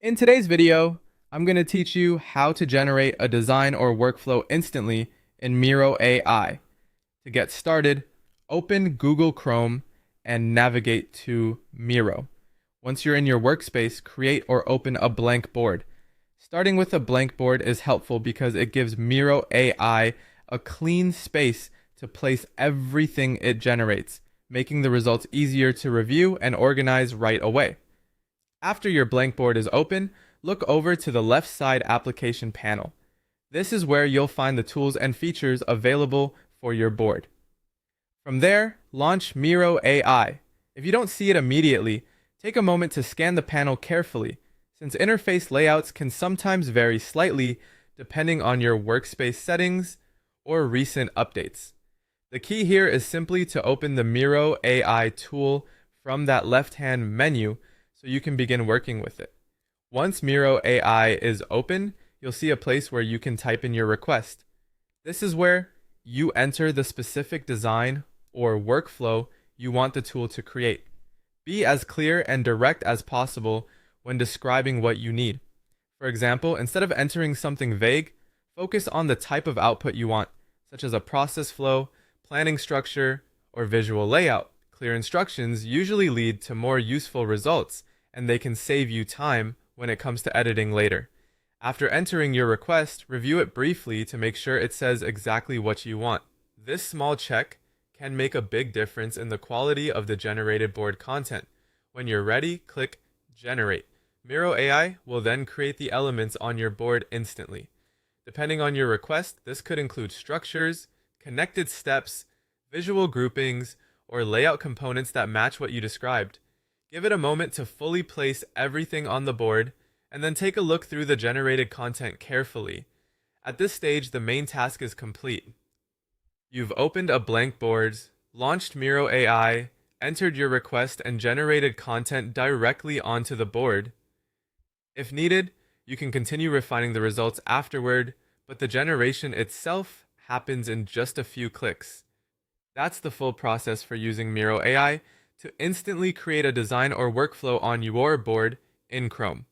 In today's video, I'm going to teach you how to generate a design or workflow instantly in Miro AI. To get started, open Google Chrome and navigate to Miro. Once you're in your workspace, create or open a blank board. Starting with a blank board is helpful because it gives Miro AI a clean space to place everything it generates, making the results easier to review and organize right away. After your blank board is open, look over to the left side application panel. This is where you'll find the tools and features available for your board. From there, launch Miro AI. If you don't see it immediately, take a moment to scan the panel carefully, since interface layouts can sometimes vary slightly depending on your workspace settings or recent updates. The key here is simply to open the Miro AI tool from that left-hand menu so you can begin working with it. Once Miro AI is open, you'll see a place where you can type in your request. This is where you enter the specific design or workflow you want the tool to create. Be as clear and direct as possible when describing what you need. For example, instead of entering something vague, focus on the type of output you want, such as a process flow, planning structure, or visual layout. Clear instructions usually lead to more useful results, and they can save you time when it comes to editing later. After entering your request, review it briefly to make sure it says exactly what you want. This small check can make a big difference in the quality of the generated board content. When you're ready, click Generate. Miro AI will then create the elements on your board instantly. Depending on your request, this could include structures, connected steps, visual groupings, or layout components that match what you described. Give it a moment to fully place everything on the board, and then take a look through the generated content carefully. At this stage, the main task is complete. You've opened a blank board, launched Miro AI, entered your request, and generated content directly onto the board. If needed, you can continue refining the results afterward, but the generation itself happens in just a few clicks. That's the full process for using Miro AI to instantly create a design or workflow on your board in Chrome.